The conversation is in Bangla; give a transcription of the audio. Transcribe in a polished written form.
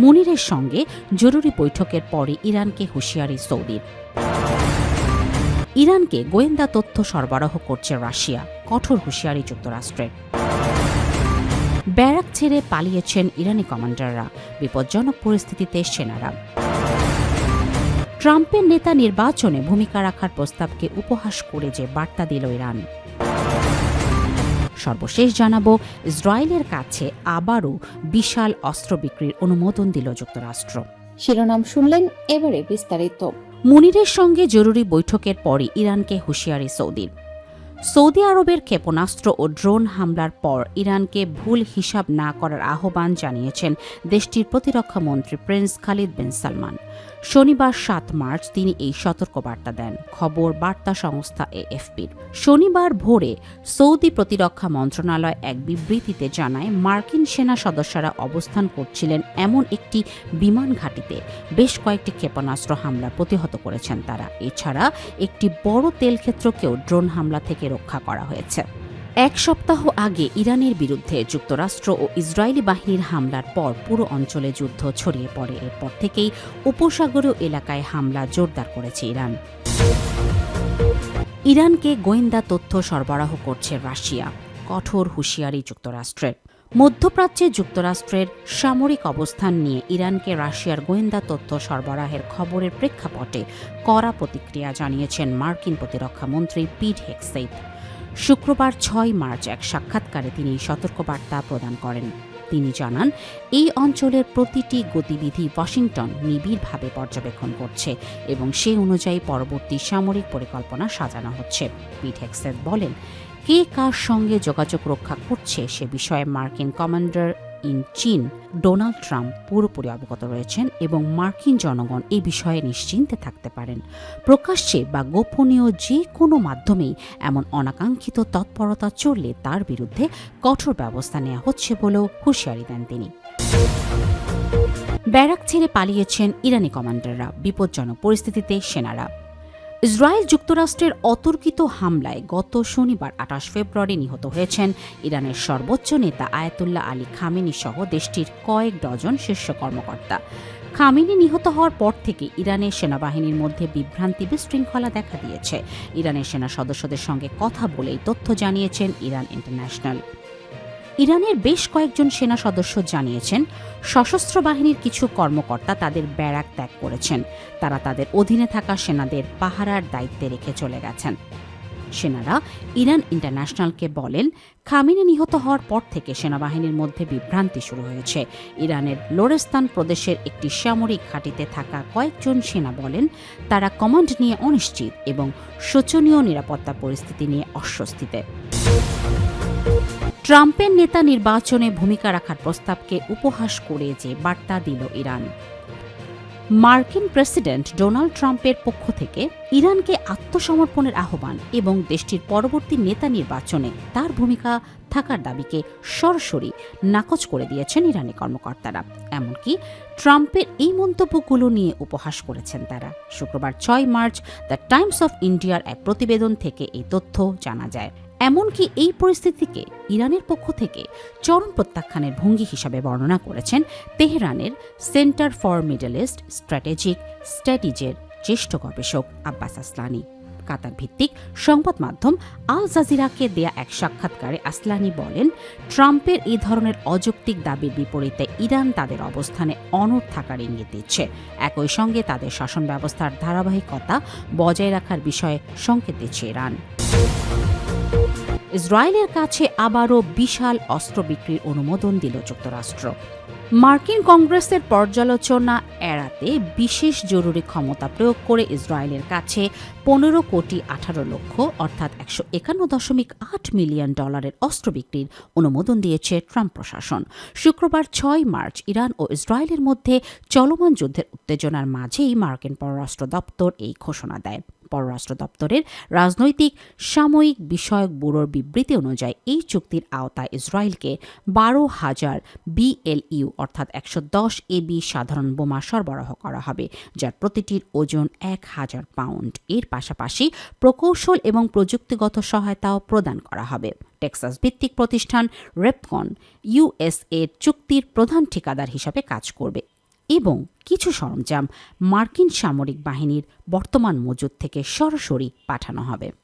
মুনিরের সঙ্গে জরুরি বৈঠকের পরে ইরানকে হুঁশিয়ারি সৌদির। ইরানকে গোয়েন্দা তথ্য সরবরাহ করছে রাশিয়া, কঠোর হুঁশিয়ারি যুক্তরাষ্ট্রের। ব্যারাক ছেড়ে পালিয়েছেন ইরানি কমান্ডাররা, বিপজ্জনক পরিস্থিতিতে সেনারা। ট্রাম্পের নেতা নির্বাচনে ভূমিকা রাখার প্রস্তাবকে উপহাস করে যে বার্তা দিল ইরান। সর্বশেষ জানাবো, ইসরায়েলের কাছে আবারও বিশাল অস্ত্র বিক্রির অনুমোদন দিল যুক্তরাষ্ট্র। শিরোনাম শুনলেন, এবারে বিস্তারিত। মুনিরের সঙ্গে জরুরি বৈঠকের পরই ইরানকে হুঁশিয়ারি সৌদির। সৌদি আরবের ক্ষেপণাস্ত্র ও ড্রোন হামলার পর ইরানকে ভুল হিসাব না করার আহ্বান জানিয়েছেন দেশটির প্রতিরক্ষা মন্ত্রী প্রিন্স খালিদ বিন সালমান। শনিবার ৭ মার্চ তিনি এই সতর্কবার্তা দেন, খবর বার্তা সংস্থা এএফপির। শনিবার ভোরে সৌদি প্রতিরক্ষা মন্ত্রণালয় এক বিবৃতিতে জানায়, মার্কিন সেনা সদস্যরা অবস্থান করছিলেন এমন একটি বিমান ঘাঁটিতে বেশ কয়েকটি ক্ষেপণাস্ত্র হামলা প্রতিহত করেছেন তারা। এছাড়া একটি বড় তেলক্ষেত্রকেও ড্রোন হামলা থেকে রক্ষা করা হয়েছে। এক সপ্তাহ আগে ইরানের বিরুদ্ধে যুক্তরাষ্ট্র ও ইসরায়েলি বাহিনীর হামলার পর পুরো অঞ্চলে যুদ্ধ ছড়িয়ে পড়ে। এরপর থেকেই উপসাগরীয় এলাকায় হামলা জোরদার করেছে ইরান। ইরানকে গোয়েন্দা তথ্য সরবরাহ করছে রাশিয়া, কঠোর হুঁশিয়ারি যুক্তরাষ্ট্রের। মধ্যপ্রাচ্যে যুক্তরাষ্ট্রের সামরিক অবস্থান নিয়ে ইরানকে রাশিয়ার গোয়েন্দা তথ্য সরবরাহের খবরের প্রেক্ষাপটে কড়া প্রতিক্রিয়া জানিয়েছেন মার্কিন প্রতিরক্ষা মন্ত্রী পিট হেগসেথ। শুক্রবার ৬ মার্চ এক সাক্ষাৎকারে তিনি সতর্কবার্তা প্রদান করেন। তিনি জানান, এই অঞ্চলের প্রতিটি গতিবিধি ওয়াশিংটন নিবিড়ভাবে পর্যবেক্ষণ করছে এবং সে অনুযায়ী পরবর্তী সামরিক পরিকল্পনা সাজানো হচ্ছে। পিট হেগসেথ বলেন, কে কার সঙ্গে যোগাযোগ রক্ষা করছে সে বিষয়ে মার্কিন কমান্ডার ইন চীন ডোনাল্ড ট্রাম্প পুরোপুরি অবগত রয়েছেন এবং মার্কিন জনগণ এই বিষয়ে নিশ্চিন্তে থাকতে পারেন। প্রকাশ্যে বা গোপনীয় যে কোনো মাধ্যমেই এমন অনাকাঙ্ক্ষিত তৎপরতা চললে তার বিরুদ্ধে কঠোর ব্যবস্থা নেওয়া হচ্ছে বলেও হুঁশিয়ারি দেন তিনি। ব্যারাক ছেড়ে পালিয়েছেন ইরানি কমান্ডাররা, বিপজ্জনক পরিস্থিতিতে সেনারা। ইসরায়েল যুক্তরাষ্ট্রের অতর্কিত হামলায় গত শনিবার ২৮ ফেব্রুয়ারি নিহত হয়েছেন ইরানের সর্বোচ্চ নেতা আয়াতুল্লাহ আলী খামেনি সহ দেশটির কয়েক ডজন শীর্ষ কর্মকর্তা। খামেনি নিহত হওয়ার পর থেকে ইরানের সেনাবাহিনীর মধ্যে বিভ্রান্তি বিশৃঙ্খলা দেখা দিয়েছে। ইরানের সেনা সদস্যদের সঙ্গে কথা বলেই তথ্য জানিয়েছেন ইরান ইন্টারন্যাশনাল। ইরানের বেশ কয়েকজন সেনা সদস্য জানিয়েছেন, সশস্ত্র বাহিনীর কিছু কর্মকর্তা তাদের ব্যারাক ত্যাগ করেছেন। তারা তাদের অধীনে থাকা সেনাদের পাহারার দায়িত্বে রেখে চলে গেছেন। সেনারা ইরান ইন্টারন্যাশনালকে বলেন, খামেনি নিহত হওয়ার পর থেকে সেনাবাহিনীর মধ্যে বিভ্রান্তি শুরু হয়েছে। ইরানের লোরেস্তান প্রদেশের একটি সামরিক ঘাঁটিতে থাকা কয়েকজন সেনা বলেন, তারা কমান্ড নিয়ে অনিশ্চিত এবং শোচনীয় নিরাপত্তা পরিস্থিতি নিয়ে অস্বস্তিতে। ট্রাম্পের নেতা নির্বাচনে ভূমিকা রাখার প্রস্তাবকে উপহাস করে যে বার্তা দিল ইরান। মার্কিন প্রেসিডেন্ট ডোনাল্ড ট্রাম্পের পক্ষ থেকে ইরানকে আত্মসমর্পণের আহ্বান এবং দেশটির পরবর্তী নেতা নির্বাচনে তার ভূমিকা থাকার দাবিকে সরাসরি নাকচ করে দিয়েছেন ইরানি কর্মকর্তারা। এমনকি ট্রাম্পের এই মন্তব্যগুলো নিয়ে উপহাস করেছেন তারা। শুক্রবার ৬ মার্চ দ্য টাইমস অফ ইন্ডিয়ার এক প্রতিবেদন থেকে এই তথ্য জানা যায়। এমনকি এই পরিস্থিতিকে ইরানের পক্ষ থেকে চরম প্রত্যাখ্যানের ভঙ্গি হিসাবে বর্ণনা করেছেন তেহরানের centre for Middle East strategic স্টাডিজের জ্যেষ্ঠ গবেষক আব্বাস আসলানি। কাতার ভিত্তিক সংবাদ মাধ্যম আল জাজিরাকে দেয়া এক সাক্ষাৎকারে আসলানি বলেন, ট্রাম্পের এই ধরনের অযৌক্তিক দাবির বিপরীতে ইরান তাদের অবস্থানে অনড় থাকার ইঙ্গিত দিচ্ছে। একই সঙ্গে তাদের শাসন ব্যবস্থার ধারাবাহিকতা বজায় রাখার বিষয়ে সংকেত দিচ্ছে ইরান। ইসরায়েলের কাছে আবারও বিশাল অস্ত্র বিক্রির অনুমোদন দিল যুক্তরাষ্ট্র। মার্কিন কংগ্রেসের পর্যালোচনা এড়াতে বিশেষ জরুরি ক্ষমতা প্রয়োগ করে ইসরায়েলের কাছে ১৫,১৮,০০,০০০ অর্থাৎ $১৫.৮ মিলিয়ন অস্ত্র বিক্রির অনুমোদন দিয়েছে ট্রাম্প প্রশাসন। শুক্রবার ৬ মার্চ ইরান ও ইসরায়েলের মধ্যে চলমান যুদ্ধের উত্তেজনার মাঝেই মার্কিন পররাষ্ট্র দপ্তর এই ঘোষণা দেয়। পররাষ্ট্র দপ্তরের রাজনৈতিক সাময়িক বিষয়ক ব্যুরোর বিবৃতি অনুযায়ী এই চুক্তির আওতায় ইসরায়েলকে ১২,০০০ BLU অর্থাৎ ১১০ AB সাধারণ বোমা সরবরাহ করা হবে, যার প্রতিটির ওজন ১,০০০ পাউন্ড। এর পাশাপাশি প্রকৌশল এবং প্রযুক্তিগত সহায়তাও প্রদান করা হবে। টেক্সাস ভিত্তিক প্রতিষ্ঠান রেপকন USA চুক্তির প্রধান ঠিকাদার হিসাবে কাজ করবে। এবং কিছু সরঞ্জাম মার্কিন সামরিক বাহিনীর বর্তমান মজুদ থেকে সরাসরি পাঠানো হবে।